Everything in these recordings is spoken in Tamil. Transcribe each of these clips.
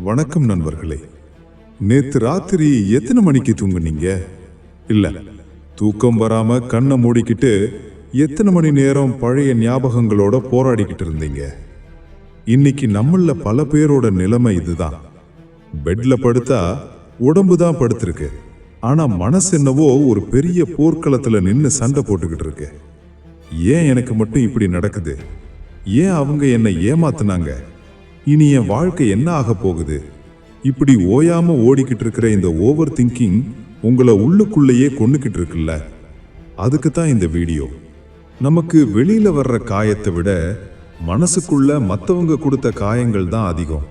வணக்கம் நண்பர்களே. நேத்து ராத்திரி எத்தனை மணிக்கு தூங்குனீங்க? இல்ல, தூக்கம் வராம கண்ணை மூடிக்கிட்டு எத்தனை மணி நேரம் பழைய ஞாபகங்களோட போராடிக்கிட்டு இருந்தீங்க? இன்னைக்கு நம்மள பல பேரோட நிலைமை இதுதான். பெட்ல படுத்தா உடம்பு தான் படுத்திருக்கு, ஆனா மனசு என்னவோ ஒரு பெரிய போர்க்களத்துல நின்று சண்டை போட்டுக்கிட்டு இருக்கு. ஏன் எனக்கு மட்டும் இப்படி நடக்குது? ஏன் அவங்க என்னை ஏமாத்துனாங்க? இனி என் வாழ்க்கை என்ன ஆக போகுது? இப்படி ஓயாம ஓடிக்கிட்டு இருக்கிற இந்த ஓவர் திங்கிங் உங்களை உள்ளுக்குள்ளேயே கொண்டுக்கிட்டு இருக்குல்ல, அதுக்கு தான் இந்த வீடியோ. நமக்கு வெளியில வர்ற காயத்தை விட மனசுக்குள்ள மற்றவங்க கொடுத்த காயங்கள் தான் அதிகம்.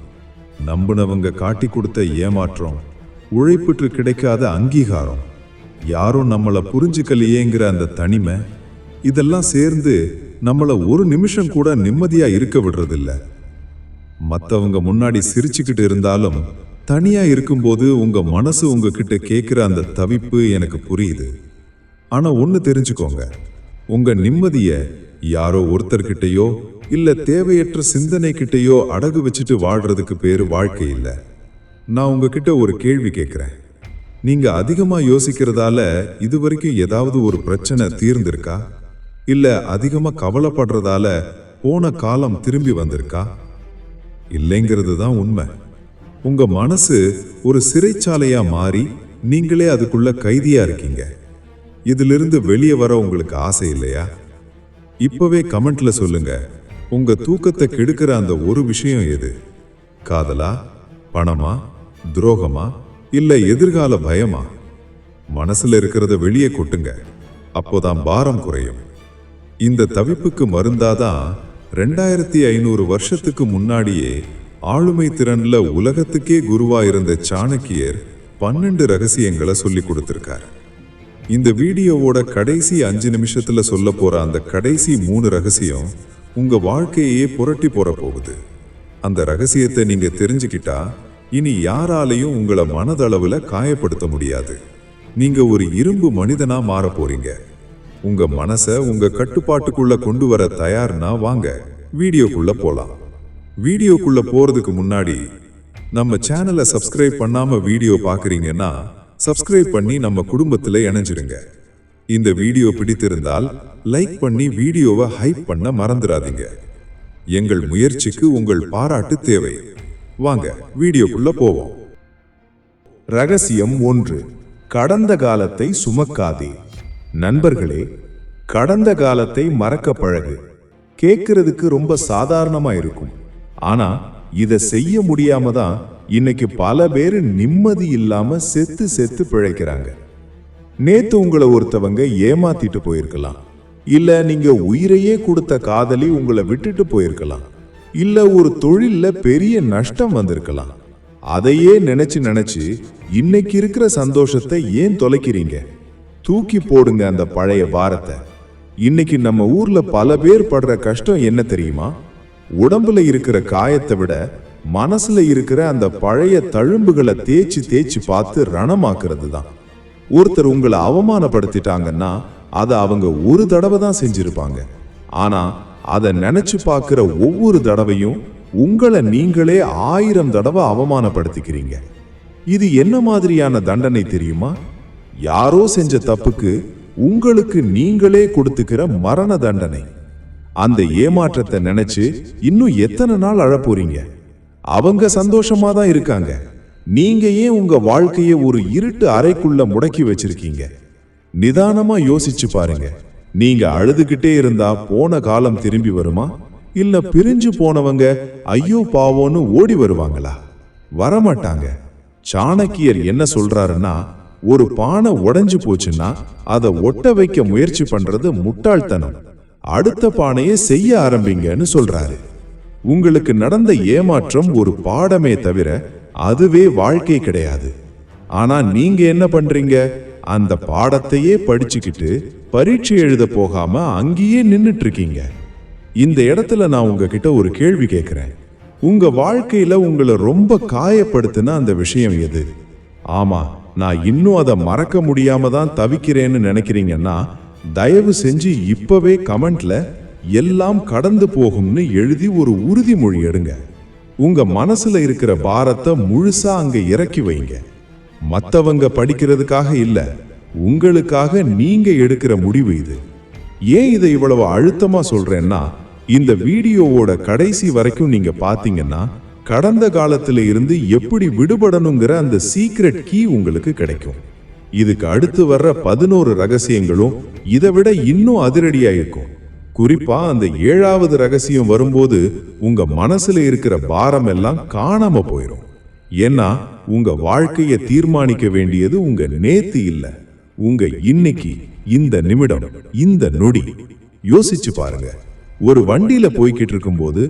நம்பினவங்க காட்டி கொடுத்த ஏமாற்றம், உழைப்புற்று கிடைக்காத அங்கீகாரம், யாரும் நம்மளை புரிஞ்சுக்கலையேங்கிற அந்த தனிமை, இதெல்லாம் சேர்ந்து நம்மளை ஒரு நிமிஷம் கூட நிம்மதியா இருக்க விடுறதில்ல. மற்றவங்க முன்னாடி சிரிச்சுக்கிட்டு இருந்தாலும் தனியா இருக்கும்போது உங்க மனசு உங்ககிட்ட கேட்கிற அந்த தவிப்பு எனக்கு புரியுது. ஆனா ஒன்னு தெரிஞ்சுக்கோங்க, உங்க நிம்மதிய யாரோ ஒருத்தர்கிட்டயோ இல்ல தேவையற்ற சிந்தனை கிட்டயோ அடகு வச்சுட்டு வாழ்றதுக்கு பேரு வாழ்க்கை இல்லை. நான் உங்ககிட்ட ஒரு கேள்வி கேட்கிறேன். நீங்க அதிகமா யோசிக்கிறதால இது வரைக்கும் ஏதாவது ஒரு பிரச்சனை தீர்ந்திருக்கா? இல்ல அதிகமா கவலைப்படுறதால போன காலம் திரும்பி வந்திருக்கா? இல்லைங்கிறது தான் உண்மை. உங்க மனசு ஒரு சிறைச்சாலையா மாறி நீங்களே அதுக்குள்ள கைதியா இருக்கீங்க. இதிலிருந்து வெளியே வர உங்களுக்கு ஆசை இல்லையா? இப்பவே கமெண்ட்ல சொல்லுங்க, உங்க தூக்கத்தை கெடுக்கிற அந்த ஒரு விஷயம் எது? காதலா, பணமா, துரோகமா, இல்ல எதிர்கால பயமா? மனசுல இருக்கிறத வெளியே கொட்டுங்க, அப்போதான் பாரம் குறையும். இந்த தவிப்புக்கு மருந்தாதான் 2500 வருஷத்துக்கு முன்னாடியே ஆளுமை திறன்ல உலகத்துக்கே குருவா இருந்த சாணக்கியர் 12 ரகசியங்களை சொல்லி கொடுத்திருக்கார். இந்த வீடியோவோட கடைசி 5 நிமிஷத்துல சொல்ல போற அந்த கடைசி 3 ரகசியம் உங்க வாழ்க்கையே புரட்டி போற போகுது. அந்த ரகசியத்தை நீங்க தெரிஞ்சுக்கிட்டா இனி யாராலையும் உங்களை மனதளவுல காயப்படுத்த முடியாது. நீங்க ஒரு இரும்பு மனிதனா மாற போறீங்க. உங்க மனசை உங்க கட்டுப்பாட்டுக்குள்ள கொண்டு வர தயார்னா வாங்க வீடியோக்குள்ள போலாம். வீடியோக்குள்ள போறதுக்கு முன்னாடி நம்ம சேனலை சப்ஸ்கிரைப் பண்ணாம வீடியோ பாக்குறீங்கன்னா சப்ஸ்கிரைப் பண்ணி நம்ம குடும்பத்துல இணைஞ்சிருங்க. இந்த வீடியோ பிடித்திருந்தால் லைக் பண்ணி வீடியோவை ஹைப் பண்ண மறந்துடாதீங்க. எங்கள் முயற்சிக்கு உங்கள் பாராட்டு தேவை. வாங்க வீடியோக்குள்ள போவோம். ரகசியம் 1, கடந்த காலத்தை சுமக்காதே. நண்பர்களே, கடந்த காலத்தை மறக்க பழகு. கேட்கறதுக்கு ரொம்ப சாதாரணமா இருக்கும், ஆனா இதை செய்ய முடியாம தான் இன்னைக்கு பல பேர் நிம்மதி இல்லாம செத்து செத்து பிழைக்கிறாங்க. நேத்து உங்களை ஒருத்தவங்க ஏமாத்திட்டு போயிருக்கலாம், இல்ல நீங்க உயிரையே கொடுத்த காதலி உங்களை விட்டுட்டு போயிருக்கலாம், இல்ல ஒரு தொழில்ல பெரிய நஷ்டம் வந்திருக்கலாம். அதையே நினைச்சு நினைச்சு இன்னைக்கு இருக்கிற சந்தோஷத்தை ஏன் தொலைக்கிறீங்க? தூக்கி போடுங்க அந்த பழைய பாரத்தை. இன்னைக்கு நம்ம ஊர்ல பல பேர் படுற கஷ்டம் என்ன தெரியுமா? உடம்புல இருக்கிற காயத்தை விட மனசுல இருக்கிற அந்த பழைய தழும்புகளை தேய்ச்சி தேய்ச்சி பார்த்து ரணமாக்குறது தான். ஒருத்தர் உங்களை அவமானப்படுத்திட்டாங்கன்னா அதை அவங்க ஒரு தடவை தான் செஞ்சிருப்பாங்க, ஆனா அதை நினைச்சு பார்க்கிற ஒவ்வொரு தடவையும் உங்களை நீங்களே 1000 தடவை அவமானப்படுத்திக்கிறீங்க. இது என்ன மாதிரியான தண்டனை தெரியுமா? யாரோ செஞ்ச தப்புக்கு உங்களுக்கு நீங்களே கொடுத்துக்கிற மரண தண்டனை. அந்த ஏமாற்றத்தை நினைச்சு இன்னும் எத்தனை நாள் அழப்போறீங்க? அவங்க சந்தோஷமா தான் இருக்காங்க, நீங்க ஏன் உங்க வாழ்க்கையை ஒரு இருட்டு அறைக்குள்ள முடக்கி வச்சிருக்கீங்க? நிதானமா யோசிச்சு பாருங்க. நீங்க அழுதுகிட்டே இருந்தா போன காலம் திரும்பி வருமா? இல்ல பிரிஞ்சு போனவங்க ஐயோ பாவோன்னு ஓடி வருவாங்களா? வரமாட்டாங்க. சாணக்கியர் என்ன சொல்றாருன்னா, ஒரு பானை உடைஞ்சு போச்சுன்னா அதை ஒட்ட வைக்க முயற்சி பண்றது முட்டாள்தனம், அடுத்த பானையை செய்ய ஆரம்பிங்கன்னு சொல்றாரு. உங்களுக்கு நடந்த ஏமாற்றம் ஒரு பாடமே தவிர அதுவே வாழ்க்கை கிடையாது. ஆனா நீங்க என்ன பண்றீங்க? அந்த பாடத்தையே படிச்சுக்கிட்டு பரீட்சை எழுத போகாம அங்கேயே நின்னுட்டு இருக்கீங்க. இந்த இடத்துல நான் உங்ககிட்ட ஒரு கேள்வி கேட்கிறேன். உங்க வாழ்க்கையில உங்களை ரொம்ப காயப்படுத்தின அந்த விஷயம் எது? ஆமா, நான் இன்னும் அதை மறக்க முடியாம தான் தவிக்கிறேன்னு நினைக்கிறீங்கன்னா தயவு செஞ்சு இப்பவே கமெண்ட்ல எல்லாம் கடந்து போகும்னு எழுதி ஒரு உறுதிமொழி எடுங்க. உங்க மனசுல இருக்கிற பாரத்தை முழுசா அங்க இறக்கி வைங்க. மத்தவங்க படிக்கிறதுக்காக இல்ல, உங்களுக்காக நீங்க எடுக்கிற முடிவு இது. ஏன் இதை இவ்வளவு அழுத்தமா சொல்றேன்னா, இந்த வீடியோவோட கடைசி வரைக்கும் நீங்க பாத்தீங்கன்னா கடந்த காலத்துல இருந்து எப்படி விடுபடணுங்கிற அந்த சீக்ரெட் கீ உங்களுக்கு கிடைக்கும். இதுக்கு அடுத்து வர்ற 11 ரகசியங்களும் இதை விட இன்னும் அதிரடியா இருக்கும். குறிப்பா அந்த 7வது ரகசியம் வரும்போது உங்க மனசுல இருக்கிற பாரம் எல்லாம் காணாம போயிடும். ஏன்னா உங்க வாழ்க்கையை தீர்மானிக்க வேண்டியது உங்க நேத்து இல்ல, உங்க இன்னைக்கு, இந்த நிமிடம், இந்த நொடி. யோசிச்சு பாருங்க. ஒரு வண்டியில போய்கிட்டு இருக்கும்போது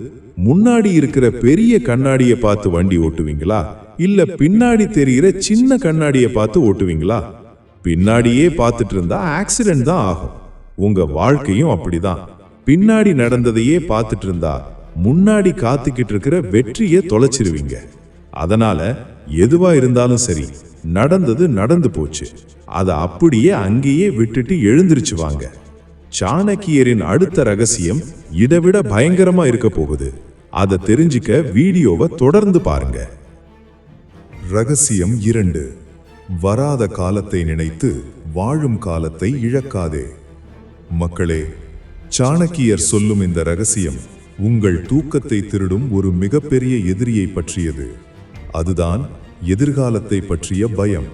முன்னாடி இருக்கிற பெரிய கண்ணாடியை பார்த்து வண்டி ஓட்டுவீங்களா, இல்ல பின்னாடி தெரிகிற சின்ன கண்ணாடியை பார்த்து ஓட்டுவீங்களா? பின்னாடியே பார்த்துட்டு இருந்தா ஆக்சிடென்ட் தான் ஆகும். உங்க வாழ்க்கையும் அப்படிதான். பின்னாடி நடந்ததையே பார்த்துட்டு இருந்தா முன்னாடி காத்துக்கிட்டு இருக்கிற வெற்றியை தொலைச்சிருவீங்க. அதனால எதுவா இருந்தாலும் சரி, நடந்தது நடந்து போச்சு, அதை அப்படியே அங்கேயே விட்டுட்டு எழுந்திருச்சு வாங்க. சாணக்கியரின் அடுத்த ரகசியம் இதைவிட பயங்கரமா இருக்க போகுது. அதை தெரிஞ்சுக்க வீடியோவை தொடர்ந்து பாருங்க. ரகசியம் 2. வராத காலத்தை நினைத்து வாழும் காலத்தை இழக்காதே. மக்களே, சாணக்கியர் சொல்லும் இந்த ரகசியம் உங்கள் தூக்கத்தை திருடும் ஒரு மிகப்பெரிய எதிரியை பற்றியது. அதுதான் எதிர்காலத்தை பற்றிய பயம்.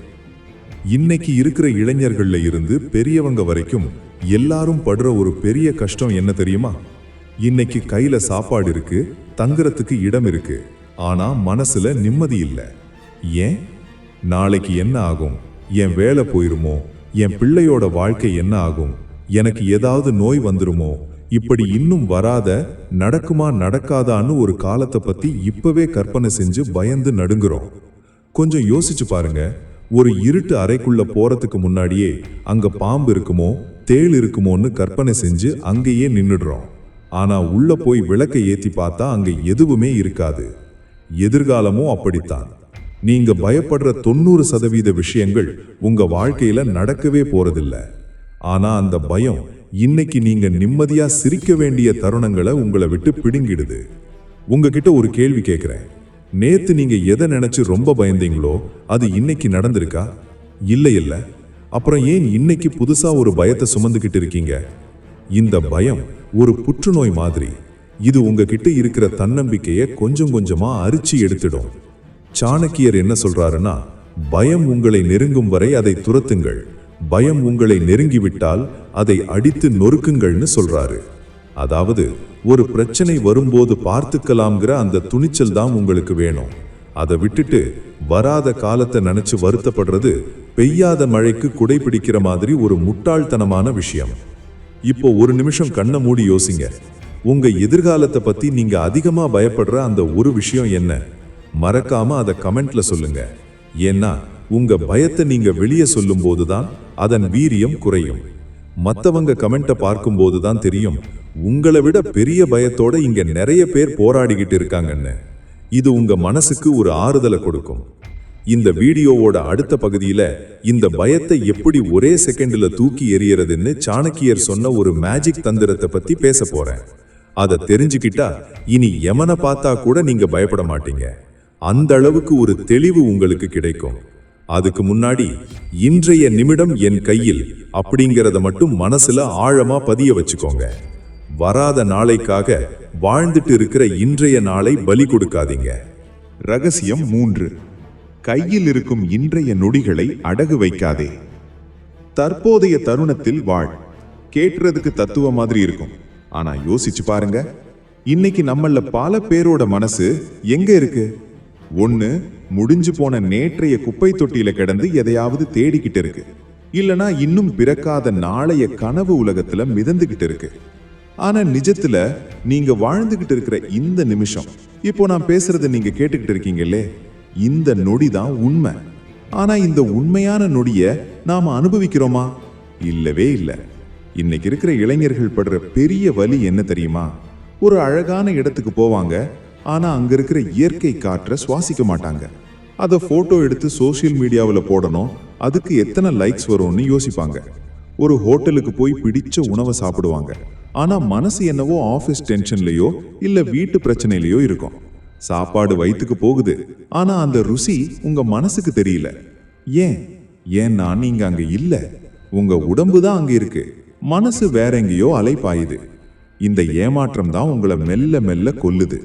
இன்னைக்கு இருக்கிற இளைஞர்கள்ல இருந்து பெரியவங்க வரைக்கும் எல்லாரும் படுற ஒரு பெரிய கஷ்டம் என்ன தெரியுமா? இன்னைக்கு கையில சாப்பாடு இருக்கு, தங்குறதுக்கு இடம் இருக்கு, ஆனா மனசுல நிம்மதி இல்ல. ஏன்? நாளைக்கு என்ன ஆகும், என் வேலை போயிருமோ, என் பிள்ளையோட வாழ்க்கை என்ன ஆகும், எனக்கு ஏதாவது நோய் வந்துருமோ, இப்படி இன்னும் வராத, நடக்குமா நடக்காதான்னு ஒரு காலத்தை பத்தி இப்பவே கற்பனை செஞ்சு பயந்து நடுங்குறோம். கொஞ்சம் யோசிச்சு பாருங்க. ஒரு இருட்டு அறைக்குள்ள போறதுக்கு முன்னாடியே அங்க பாம்பு இருக்குமோ, தேள் இருக்குமோன்னு கற்பனை செஞ்சு அங்கேயே நின்னுடுறோம். ஆனா உள்ள போய் விளக்கை ஏத்தி பார்த்தா அங்க எதுவுமே இருக்காது. எதிர்காலமும் அப்படித்தான். நீங்க பயப்படுற 90% விஷயங்கள் உங்க வாழ்க்கையில நடக்கவே போறதில்ல. ஆனா அந்த பயம் இன்னைக்கு நீங்க நிம்மதியா சிரிக்க வேண்டிய தருணங்களை உங்களை விட்டு பிடுங்கிடுது. உங்ககிட்ட ஒரு கேள்வி கேட்கிறேன். நேத்து நீங்க எதை நினைச்சு ரொம்ப பயந்தீங்களோ அது இன்னைக்கு நடந்திருக்கா? இல்ல. அப்புறம் ஏன் இன்னைக்கு புதுசா ஒரு பயத்தை சுமந்துகிட்டு இருக்கீங்க? இந்த பயம் ஒரு புற்றுநோய் மாதிரி. இது உங்ககிட்ட இருக்கிற தன்னம்பிக்கையை கொஞ்சம் கொஞ்சமா அரிச்சு எடுத்துடும். சாணக்கியர் என்ன சொல்றாருன்னா, பயம் உங்களை நெருங்கும் வரை அதை துரத்துங்கள், பயம் உங்களை நெருங்கிவிட்டால் அதை அடித்து நொறுக்குங்கள்னு சொல்றாரு. அதாவது ஒரு பிரச்சனை வரும்போது பார்த்துக்கலாம்ங்கிற அந்த துணிச்சல் தான் உங்களுக்கு வேணும். அதை விட்டுட்டு வராத காலத்தை நினைச்சு வருத்தப்படுறது பெய்யாத மழைக்கு குடை பிடிக்கிற மாதிரி ஒரு முட்டாள்தனமான விஷயம். இப்போ ஒரு நிமிஷம் கண்ணை மூடி யோசிங்க. உங்க எதிர்காலத்தை பத்தி நீங்க அதிகமா பயப்படுற அந்த ஒரு விஷயம் என்ன? மறக்காம அதை கமெண்ட்ல சொல்லுங்க. ஏன்னா உங்க பயத்தை நீங்க வெளியே சொல்லும் போதுதான் அதன் வீரியம் குறையும். மற்றவங்க கமெண்ட்டை பார்க்கும் போதுதான் தெரியும் உங்களை விட பெரிய பயத்தோட இங்க நிறைய பேர் போராடிக்கிட்டு இருக்காங்கன்னு. இது உங்க மனசுக்கு ஒரு ஆறுதலை கொடுக்கும். இந்த வீடியோவோட அடுத்த பகுதியில இந்த பயத்தை எப்படி ஒரே செகண்ட்ல தூக்கி எறியறதுன்னு சாணக்கியர் சொன்ன ஒரு மேஜிக் தந்திரத்தை பத்தி பேச போறேன். அதை தெரிஞ்சுக்கிட்டா இனி யமனை பார்த்தா கூட நீங்க பயப்பட மாட்டீங்க. அந்த அளவுக்கு ஒரு தெளிவு உங்களுக்கு கிடைக்கும். அதுக்கு முன்னாடி இன்றைய நிமிடம் என் கையில் அப்படிங்கிறத மட்டும் மனசுல ஆழமா பதிய வச்சுக்கோங்க. வராத நாளைக்காக வாழ்ந்துட்டு இருக்கிற இன்றைய நாளை பலி கொடுக்காதீங்க. ரகசியம் 3. கையில் இருக்கும் இன்றைய நொடிகளை அடகு வைக்காதே. தற்போதைய தருணத்தில் வாழ். கேட்றதுக்கு தத்துவ மாதிரி இருக்கும். ஆனா யோசிச்சு பாருங்க, இன்னைக்கு நம்மள பல பேரோட மனசு எங்க இருக்கு? ஒண்ணு முடிஞ்சு போன நேற்றைய குப்பை தொட்டியில கிடந்து எதையாவது தேடிக்கிட்டு இருக்கு, இல்லனா இன்னும் பிறக்காத நாளைய கனவு உலகத்துல மிதந்துகிட்டு இருக்கு. ஆனா நிஜத்துல நீங்க வாழ்ந்துகிட்டு இருக்கிற இந்த நிமிஷம், இப்போ நான் பேசுறதை நீங்க கேட்டுக்கிட்டு இருக்கீங்களே, இந்த நொடி தான் உண்மை. ஆனா இந்த உண்மையான நொடிய நாம அனுபவிக்கிறோமா? இல்லவே இல்லை. இன்னைக்கு இருக்கிற இளைஞர்கள் படுற பெரிய வலி என்ன தெரியுமா? ஒரு அழகான இடத்துக்கு போவாங்க, ஆனா அங்க இருக்கிற இயற்கை காற்றை சுவாசிக்க மாட்டாங்க. அதை போட்டோ எடுத்து சோசியல் மீடியாவில் போடணும், அதுக்கு எத்தனை லைக்ஸ் வரும்னு யோசிப்பாங்க. ஒரு ஹோட்டலுக்கு போய் பிடிச்ச உணவை சாப்பிடுவாங்க, ஆனா மனசு என்னவோ ஆஃபீஸ் டென்ஷன்லயோ இல்ல வீட்டு பிரச்சனையிலயோ இருக்கும். சாப்பாடு வயிற்றுக்கு போகுது, ஆனா அந்த ருசி உங்க மனசுக்கு தெரியல. ஏன்னா நீங்க அங்க இல்ல. உங்க உடம்பு தான் அங்க இருக்கு, மனசு வேற எங்கேயோ அலைப்பாயுது. இந்த ஏமாற்றம் தான் உங்களை மெல்ல மெல்ல கொல்லுது.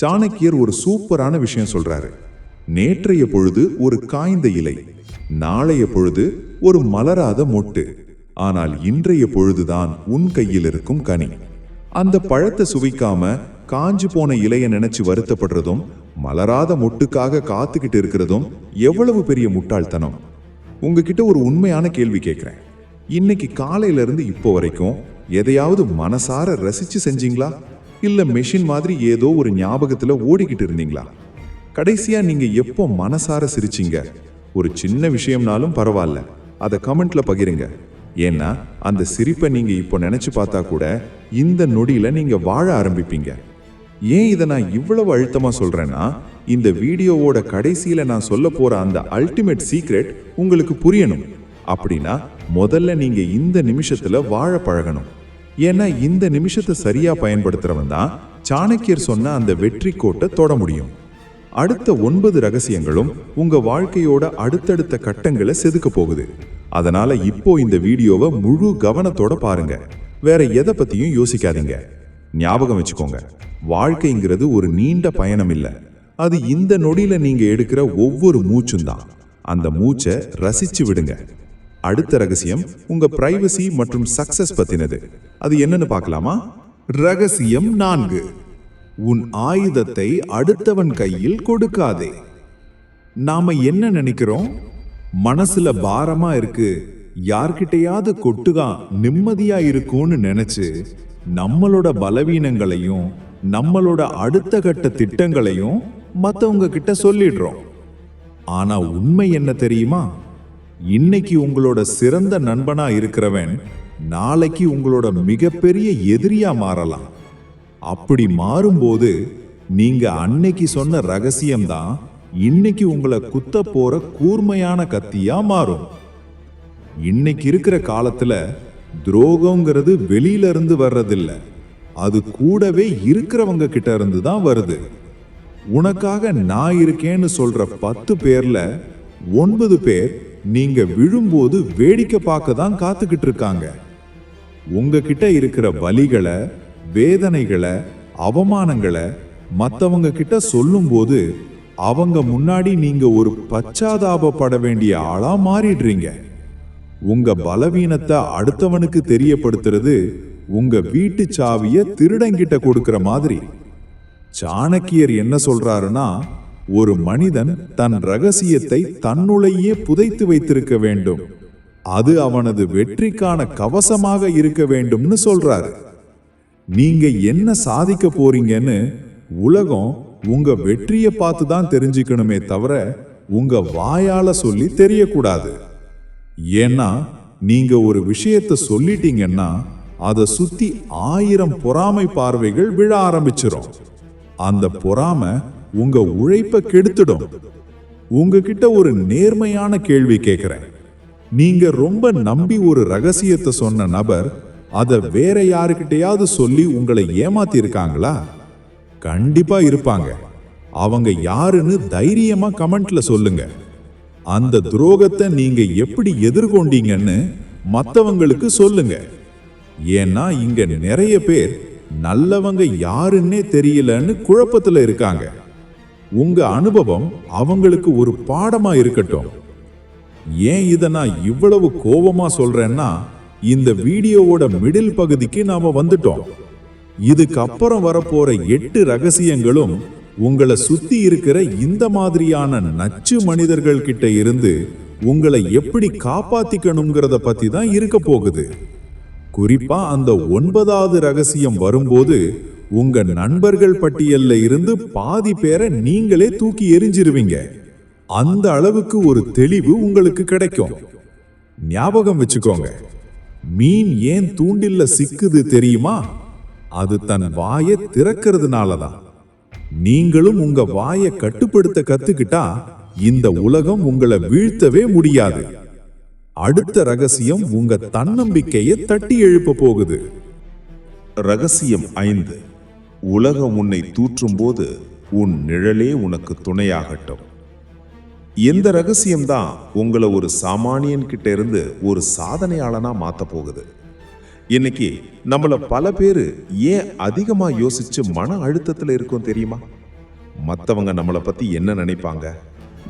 சாணக்கியர் ஒரு சூப்பரான விஷயம் சொல்றாரு. நேற்றைய பொழுது ஒரு காய்ந்த இலை, நாளைய பொழுது ஒரு மலராத மொட்டு, ஆனால் இன்றைய பொழுதுதான் உன் கையில் இருக்கும் கனி. அந்த பழத்தை சுவைக்காம காஞ்சு போன இலைய நினைச்சு வருத்தப்படுறதும் மலராத மொட்டுக்காக காத்துக்கிட்டு இருக்கிறதும் எவ்வளவு பெரிய முட்டாள்தனம். உங்ககிட்ட ஒரு உண்மையான கேள்வி கேட்கிறேன். இன்னைக்கு காலையில இருந்து இப்போ வரைக்கும் எதையாவது மனசார ரசிச்சு செஞ்சீங்களா? இல்ல மெஷின் மாதிரி ஏதோ ஒரு ஞாபகத்துல ஓடிக்கிட்டு இருந்தீங்களா? கடைசியா நீங்க எப்போ மனசார சிரிச்சீங்க? ஒரு சின்ன விஷயம்னாலும் பரவாயில்ல, அதை கமெண்ட்ல பகிருங்க. ஏன்னா அந்த சிரிப்பை நீங்க இப்போ நினைச்சு பார்த்தா கூட இந்த நொடியில நீங்க வாழ ஆரம்பிப்பீங்க. ஏன் இதை நான் இவ்வளவு அழுத்தமா சொல்றேன்னா, இந்த வீடியோவோட கடைசியில நான் சொல்ல போற அந்த அல்டிமேட் சீக்ரெட் உங்களுக்கு புரியணும். அப்படின்னா முதல்ல நீங்க இந்த நிமிஷத்துல வாழ பழகணும். ஏன்னா இந்த நிமிஷத்தை சரியா பயன்படுத்துறவன் தான் சாணக்கியர் சொன்ன அந்த வெற்றி கோட்டை தொட முடியும். அடுத்த 9 ரகசியங்களும் உங்க வாழ்க்கையோட அடுத்தடுத்த கட்டங்களை செதுக்க போகுது. அதனால இப்போ இந்த வீடியோவை முழு கவனத்தோட பாருங்க. வேற எதை பத்தியும் யோசிக்காதீங்க. ஞாபகம் வச்சுக்கோங்க, வாழ்க்கைங்கிறது ஒரு நீண்ட பயணம் இல்ல, அது இந்த நொடியில நீங்க எடுக்கிற ஒவ்வொரு மூச்சும் தான். அந்த மூச்சை ரசிச்சு விடுங்க. அடுத்த ரகசியம் உங்க பிரைவசி மற்றும் சக்சஸ் பத்தினது. அது என்னன்னு பார்க்கலாமா? ரகசியம் 4. உன் ஆயுதத்தை அடுத்தவன் கையில் கொடுக்காதே. நாம என்ன நினைக்கிறோம்? மனசுல பாரமா இருக்கு, யார்கிட்டையாவது கொட்டுகா நிம்மதியா இருக்கும்னு நினைச்சு நம்மளோட பலவீனங்களையும் நம்மளோட அடுத்த கட்ட திட்டங்களையும் மத்தவங்க கிட்ட சொல்லிடுறோம். ஆனா உண்மை என்ன தெரியுமா? இன்னைக்கு உங்களோட சிறந்த நண்பனா இருக்கிறவன் நாளைக்கு உங்களோட மிகப்பெரிய எதிரியா மாறலாம். அப்படி மாறும்போது நீங்க அன்னைக்கு சொன்ன ரகசியம்தான் இன்னைக்கு உங்களை குத்த போற கூர்மையான கத்தியா மாறும். இன்னைக்கு இருக்கிற காலத்துல துரோகங்கிறது வெளியில இருந்து வர்றதில்ல, அது கூடவே இருக்கிறவங்க கிட்ட இருந்து தான் வருது. உனக்காக நான் இருக்கேன்னு சொல்ற 10 பேர்ல 9 பேர் நீங்க விழும்போது வேடிக்கை பார்க்க தான் காத்துக்கிட்டு இருக்காங்க. உங்ககிட்ட இருக்கிற வலிகளை, வேதனைகளை, அவமானங்களை மற்றவங்க கிட்ட சொல்லும்போது அவங்க முன்னாடி நீங்க ஒரு பச்சாதாபப்பட வேண்டிய ஆளா மாறிடுறீங்க. உங்க பலவீனத்தை அடுத்தவனுக்கு தெரியப்படுத்துறது உங்க வீட்டு சாவிய திருடங்கிட்ட கொடுக்கிற மாதிரி. சாணக்கியர் என்ன சொல்றாருன்னா, ஒரு மனிதன் தன் ரகசியத்தை தன்னுள்ளேயே புதைத்து வைத்திருக்க வேண்டும், அது அவனது வெற்றிக்கான கவசமாக இருக்க வேண்டும்னு சொல்றாரு. நீங்க என்ன சாதிக்க போறீங்கன்னு உலகம் உங்க வெற்றியை பார்த்து தான் தெரிஞ்சுக்கணுமே தவிர உங்க வாயால சொல்லி தெரியக்கூடாது. ஏன்னா நீங்க ஒரு விஷயத்தை சொல்லிட்டீங்கன்னா அதை சுத்தி 1000 பொறாமை பார்வைகள் விழ ஆரம்பிச்சிடும். அந்த பொறாமை உங்க உழைப்பை கெடுத்துடும். உங்ககிட்ட ஒரு நேர்மையான கேள்வி கேட்கிறேன். நீங்க ரொம்ப நம்பி ஒரு ரகசியத்தை சொன்ன நபர் அதை வேற யாருக்கிட்டையாவது சொல்லி உங்களை ஏமாத்தி இருக்காங்களா? கண்டிப்பா இருப்பாங்க. அவங்க யாருன்னு தைரியமா கமெண்ட்ல சொல்லுங்க. அந்த துரோகத்தை நீங்க எப்படி எதிர்கொண்டீங்கன்னு மத்தவங்களுக்கு சொல்லுங்க. ஏன்னா இங்க நிறைய பேர் நல்லவங்க யாருன்னே தெரியலன்னு குழப்பத்துல இருக்காங்க. உங்க அனுபவம் அவங்களுக்கு ஒரு பாடமா இருக்கட்டும். ஏன் இதை நான் இவ்வளவு கோபமா சொல்றேன்னா, இந்த வீடியோவோட மிடில் பகுதிக்கு நாம வந்துட்டோம். இதுக்கு அப்புறம் வரப்போற 8 ரகசியங்களும் உங்களை சுத்தி இருக்கிற இந்த மாதிரியான நச்சு மனிதர்கள் கிட்ட இருந்து உங்களை எப்படி காப்பாத்திக்கணுங்கிறத பத்தி தான் இருக்க போகுது. குறிப்பா அந்த 9வது ரகசியம் வரும்போது உங்க நண்பர்கள் பட்டியல்ல இருந்து பாதி பேரை நீங்களே தூக்கி எறிஞ்சிருவீங்க. அந்த அளவுக்கு ஒரு தெளிவு உங்களுக்கு கிடைக்கும். ஞாபகம் வச்சுக்கோங்க, மீன் ஏன் தூண்டில்ல சிக்குது தெரியுமா? அது தன் வாயை திறக்கிறதுனாலதான். நீங்களும் உங்க வாயை கட்டுப்படுத்த கத்துக்கிட்டா இந்த உலகம் உங்களை வீழ்த்தவே முடியாது. அடுத்த ரகசியம் உங்க தன்னம்பிக்கையை தட்டி எழுப்ப போகுது. ரகசியம் 5. உலகம் உன்னை தூற்றும் போது உன் நிழலே உனக்கு துணையாகட்டும். எந்த ரகசியம்தான் உங்களை ஒரு சாமானியன் கிட்ட இருந்து ஒரு சாதனையாளனா மாத்த போகுது? இன்னைக்கு நம்மள பல பேரு ஏன் அதிகமா யோசிச்சு மன அழுத்தத்துல இருக்கோம் தெரியுமா? மத்தவங்க நம்மளை பத்தி என்ன நினைப்பாங்க,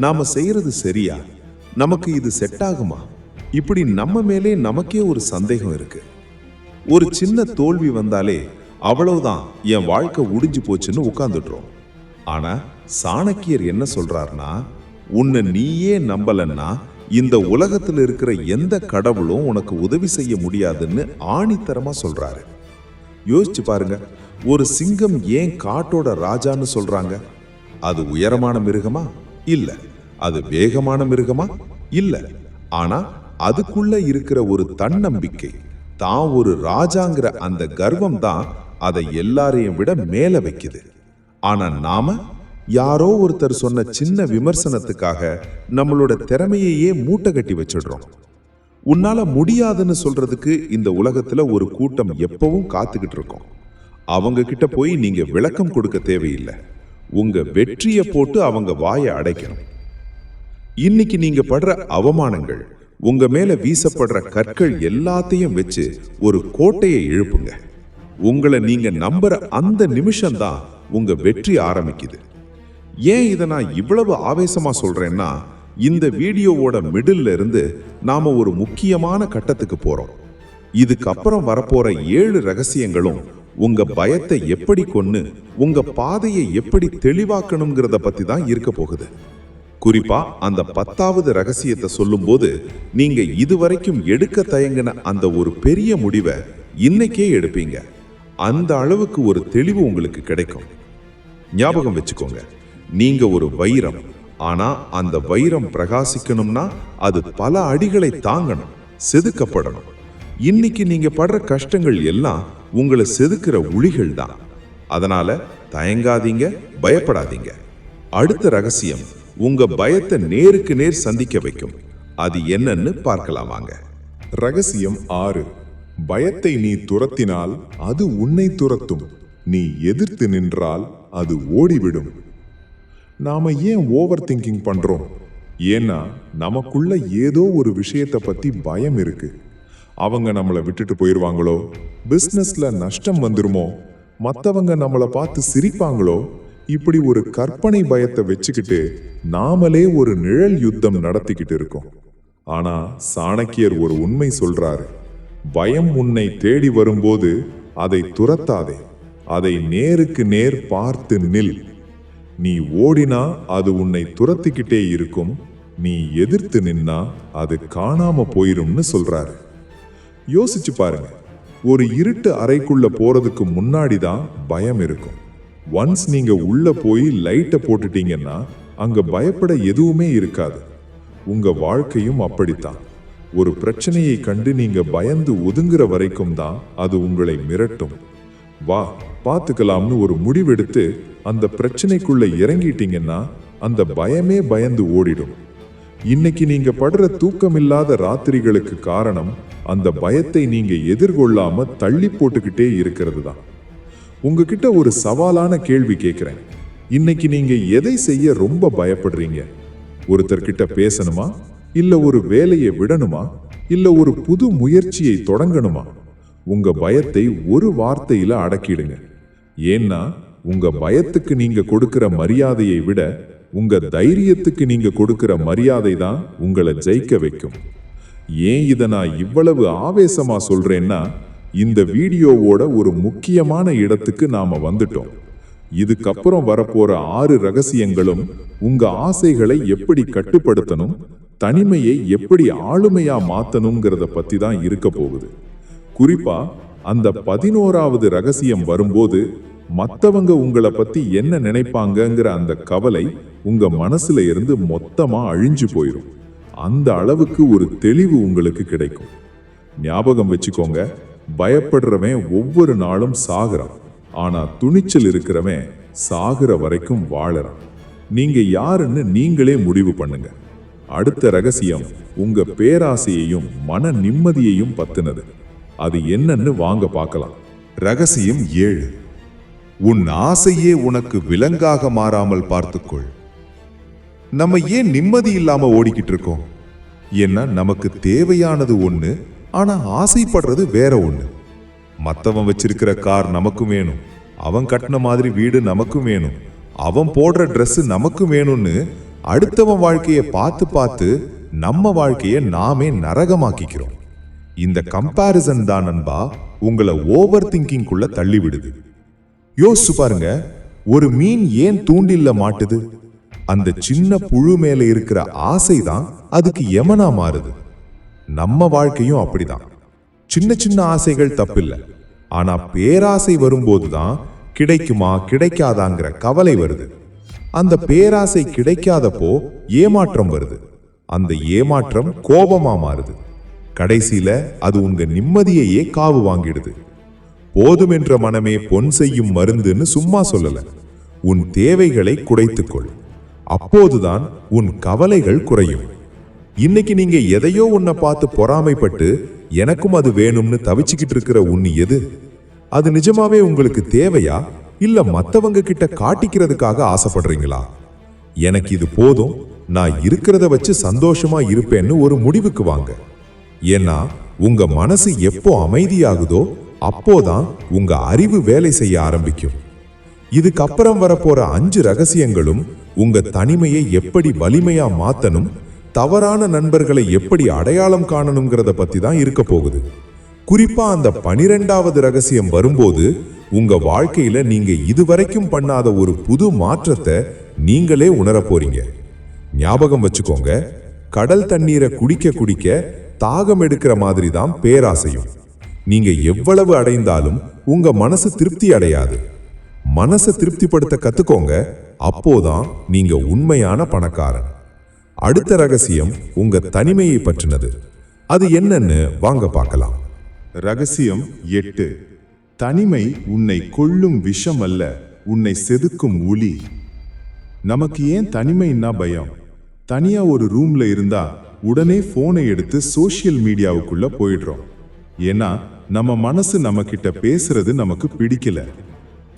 நாம செய்யறது சரியா, நமக்கு இது செட் ஆகுமா, இப்படி நம்ம மேலே நமக்கே ஒரு சந்தேகம் இருக்கு. ஒரு சின்ன தோல்வி வந்தாலே அவ்வளவுதான், என் வாழ்க்கை உடிஞ்சு போச்சுன்னு உட்கார்ந்துடுறோம். ஆனா சாணக்கியர் என்ன சொல்றாருன்னா, உன்னை நீயே நம்பலன்னா இந்த உலகத்துல இருக்கிற எந்த கடவுளும் உனக்கு உதவி செய்ய முடியாதுன்னு ஆணித்தரமா சொல்றாரு. யோசிச்சு பாருங்க, ஒரு சிங்கம் ஏன் காட்டோட ராஜான்னு சொல்றாங்க? அது உயரமான மிருகமா? இல்ல. அது வேகமான மிருகமா? இல்ல. ஆனா அதுக்குள்ள இருக்கிற ஒரு தன்னம்பிக்கை, தான் ஒரு ராஜாங்கிற அந்த கர்வம் தான் அதை எல்லாரையும் விட மேல வைக்குது. ஆனா நாம யாரோ ஒருத்தர் சொன்ன சின்ன விமர்சனத்துக்காக நம்மளோட திறமையையே மூட்டை கட்டி வச்சிடுறோம். உன்னால முடியாதுன்னு சொல்றதுக்கு இந்த உலகத்துல ஒரு கூட்டம் எப்பவும் காத்துக்கிட்டு இருக்கோம். அவங்க கிட்ட போய் நீங்க விளக்கம் கொடுக்க தேவையில்லை. உங்க வெற்றியை போட்டு அவங்க வாயை அடைக்கணும். இன்னைக்கு நீங்க படுற அவமானங்கள், உங்க மேல வீசப்படுற கற்கள் எல்லாத்தையும் வச்சு ஒரு கோட்டையை எழுப்புங்க. உங்களை நீங்க நம்புற அந்த நிமிஷம்தான் உங்க வெற்றி ஆரம்பிக்குது. ஏன் இதை நான் இவ்வளவு ஆவேசமா சொல்றேன்னா, இந்த வீடியோவோட மிடில்ல இருந்து நாம ஒரு முக்கியமான கட்டத்துக்கு போறோம். இதுக்கப்புறம் வரப்போற 7 ரகசியங்களும் உங்க பயத்தை எப்படி கொன்னு உங்க பாதையை எப்படி தெளிவாக்கணுங்கிறத பத்தி தான் இருக்க போகுது. குறிப்பா அந்த 10வது ரகசியத்தை சொல்லும் போது நீங்க இதுவரைக்கும் எடுக்க தயங்கின அந்த ஒரு பெரிய முடிவை இன்னைக்கே எடுப்பீங்க. அந்த அளவுக்கு ஒரு தெளிவு உங்களுக்கு கிடைக்கும். ஞாபகம் வச்சுக்கோங்க, நீங்க ஒரு வைரம். ஆனா அந்த வைரம் பிரகாசிக்கணும்னா அது பல அடிகளை தாங்கணும், செதுக்கப்படணும். இன்னைக்கு நீங்க படுற கஷ்டங்கள் எல்லாம் உங்களை செதுக்கிற உளிகள் தான். அதனால தயங்காதீங்க, பயப்படாதீங்க. அடுத்த ரகசியம் உங்க பயத்தை நேருக்கு நேர் சந்திக்க வைக்கும். அது என்னன்னு பார்க்கலாம் வாங்க. ரகசியம் 6. பயத்தை நீ துரத்தினால் அது உன்னை துரத்தும். நீ எதிர்த்து நின்றால் அது ஓடிவிடும். நாம ஏன் ஓவர் திங்கிங் பண்றோம்? ஏன்னா நமக்குள்ள ஏதோ ஒரு விஷயத்தை பத்தி பயம் இருக்கு. அவங்க நம்மளை விட்டுட்டு போயிருவாங்களோ, பிசினஸ்ல நஷ்டம் வந்துருமோ, மத்தவங்க நம்மளை பார்த்து சிரிப்பாங்களோ, இப்படி ஒரு கற்பனை பயத்தை வச்சுக்கிட்டு நாமளே ஒரு நிழல் யுத்தம் நடத்திக்கிட்டு இருக்கோம். ஆனா சாணக்கியர் ஒரு உண்மை சொல்றாரு. பயம் உன்னை தேடி வரும்போது அதை துரத்தாதே, அதை நேருக்கு நேர் பார்த்து நில். நீ ஓடினா அது உன்னை துரத்திக்கிட்டே இருக்கும், நீ எதிர்த்து நின்னா அது காணாம போயிரும்னு சொல்றாரு. யோசிச்சு பாருங்க, ஒரு இருட்டு அறைக்குள்ள போறதுக்கு முன்னாடி தான் பயம் இருக்கும். ஒன்ஸ் நீங்க உள்ள போய் லைட்டை போட்டுட்டீங்கன்னா அங்க பயப்பட எதுவுமே இருக்காது. உங்க வாழ்க்கையும் அப்படித்தான். ஒரு பிரச்சனையை கண்டு நீங்க பயந்து ஒதுங்குற வரைக்கும் தான் அது உங்களை மிரட்டும். வா பார்த்துக்கலாம்னு ஒரு முடிவெடுத்து அந்த பிரச்சனைக்குள்ள இறங்கிட்டீங்கன்னா அந்த பயமே பயந்து ஓடிடும். இன்னைக்கு நீங்க படுற தூக்கமில்லாத ராத்திரிகளுக்கு காரணம் அந்த பயத்தை நீங்க எதிர்கொள்ளாம தள்ளி போட்டுக்கிட்டே இருக்கிறது தான். உங்ககிட்ட ஒரு சவாலான கேள்வி கேட்கிறேன். இன்னைக்கு நீங்க எதை செய்ய ரொம்ப பயப்படுறீங்க? ஒருத்தர்கிட்ட பேசணுமா, இல்ல ஒரு வேலையை விடணுமா, இல்ல ஒரு புது முயற்சியை தொடங்கணுமா? உங்க பயத்தை ஒரு வார்த்தையில அடக்கிடுங்க. ஏன்னா உங்க பயத்துக்கு நீங்க கொடுக்கிற மரியாதையை விட உங்க தைரியத்துக்கு நீங்க கொடுக்கிற மரியாதை தான் உங்களை ஜெயிக்க வைக்கும். ஏன் இதை நான் இவ்வளவு ஆவேசமா சொல்றேன்னா, இந்த வீடியோவோட ஒரு முக்கியமான இடத்துக்கு நாம வந்துட்டோம். இதுக்கப்புறம் வரப்போற 6 ரகசியங்களும் உங்க ஆசைகளை எப்படி கட்டுப்படுத்தணும், தனிமையை எப்படி ஆளுமையா மாத்தணுங்கிறத பத்தி தான் இருக்க போகுது. குறிப்பா அந்த 11வது ரகசியம் வரும்போது மத்தவங்க உங்களை பத்தி என்ன நினைப்பாங்கங்கிற அந்த கவலை உங்க மனசுல இருந்து மொத்தமா அழிஞ்சு போயிடும். அந்த அளவுக்கு ஒரு தெளிவு உங்களுக்கு கிடைக்கும். ஞாபகம் வச்சுக்கோங்க, பயப்படுறவன் ஒவ்வொரு நாளும் சாகுறான். ஆனா துணிச்சல் இருக்கிறவன் சாகுற வரைக்கும் வாழறான். நீங்க யாருன்னு நீங்களே முடிவு பண்ணுங்க. அடுத்த ரகசியம் உங்க பேராசையையும் மன நிம்மதியையும் பத்தினது. அது என்னன்னு வாங்க பார்க்கலாம். ரகசியம் 7. உன் ஆசையே உனக்கு விலங்காக மாறாமல் பார்த்துக்கொள். நம்ம ஏன் நிம்மதி இல்லாம ஓடிக்கிட்டு இருக்கோம்? ஏன்னா நமக்கு தேவையானது ஒண்ணு, ஆனா ஆசைப்படுறது வேற ஒண்ணு. மத்தவன் வச்சிருக்கிற கார் நமக்கும் வேணும், அவன் கட்டின மாதிரி வீடு நமக்கும் வேணும், அவன் போடுற Dress நமக்கும் வேணும்னு அடுத்தவன் வாழ்க்கையை பார்த்து பார்த்து நம்ம வாழ்க்கையை நாமே நரகமாக்கிக்கிறோம். இந்த கம்பேரிசன் தான் நண்பா உங்களை ஓவர் திங்கிங்குள்ள தள்ளி விடுது. யோசிச்சு பாருங்க, ஒரு மீன் ஏன் தூண்டில்ல மாட்டுது? அந்த சின்ன புழு மேல இருக்கிற ஆசைதான் அதுக்கு யமனா மாறுது. நம்ம வாழ்க்கையும் அப்படிதான். சின்ன சின்ன ஆசைகள் தப்பில்லை, ஆனா பேராசை வரும்போதுதான் கிடைக்குமா கிடைக்காதாங்கிற கவலை வருது. அந்த பேராசை கிடைக்காதப்போ ஏமாற்றம் வருது. அந்த ஏமாற்றம் கோபமா மாறுது. கடைசியில அது உங்க நிம்மதியையே காவு வாங்கிடுது. போதும் என்ற மனமே பொன் செய்யும் மருந்துன்னு சும்மா சொல்லல. உன் தேவைகளை குறைத்துக்கொள், அப்போதுதான் உன் கவலைகள் குறையும். இன்னைக்கு நீங்க எதையோ உன்னை பார்த்து பொறாமைப்பட்டு எனக்கும் அது வேணும்னு தவிச்சுக்கிட்டு இருக்கிற உன் எது? அது நிஜமாவே உங்களுக்கு தேவையா, இல்ல மத்தவங்க கிட்ட காட்டிக்கிறதுக்காக ஆசைப்படுறீங்களா? எனக்கு இது போதும், நான் இருக்கிறத வச்சு சந்தோஷமா இருப்பேன்னு ஒரு முடிவுக்கு வாங்க. ஏன்னா உங்க மனசு எப்போ அமைதியாகுதோ அப்போதான் உங்க அறிவு வேலை செய்ய ஆரம்பிக்கும். இதுக்கப்புறம் வரப்போற 5 ரகசியங்களும் உங்க தனிமையை எப்படி வலிமையா மாத்தணும், தவறான நண்பர்களை எப்படி அடையாளம் காணணுங்கிறத பத்தி தான் இருக்க போகுது. குறிப்பா அந்த 12வது ரகசியம் வரும்போது உங்க வாழ்க்கையில நீங்க இதுவரைக்கும் பண்ணாத ஒரு புது மாற்றத்தை நீங்களே உணர போறீங்க. ஞாபகம் வச்சுக்கோங்க, கடல் தண்ணீரை குடிக்க குடிக்க தாகம் எடுக்கிற மாதிரி தான் பேராசையும். நீங்க எவ்வளவு அடைந்தாலும் உங்க மனசு திருப்தி அடையாது. மனசை திருப்திப்படுத்த கத்துக்கோங்க, அப்போதான் நீங்க உண்மையான பணக்காரன். அடுத்த ரகசியம் உங்க தனிமையை பற்றினது. அது என்னன்னு வாங்க பார்க்கலாம். ரகசியம் 8. தனிமை உன்னை கொல்லும் விஷம் அல்ல, உன்னை செதுக்கும் உளி. நமக்கு ஏன் தனிமைன்னா பயம்? தனியா ஒரு ரூம்ல இருந்தா உடனே போனை எடுத்து சோஷியல் மீடியாவுக்குள்ள போயிடுறோம். ஏன்னா நம்ம மனசு நம்ம கிட்ட பேசுறது நமக்கு பிடிக்கல.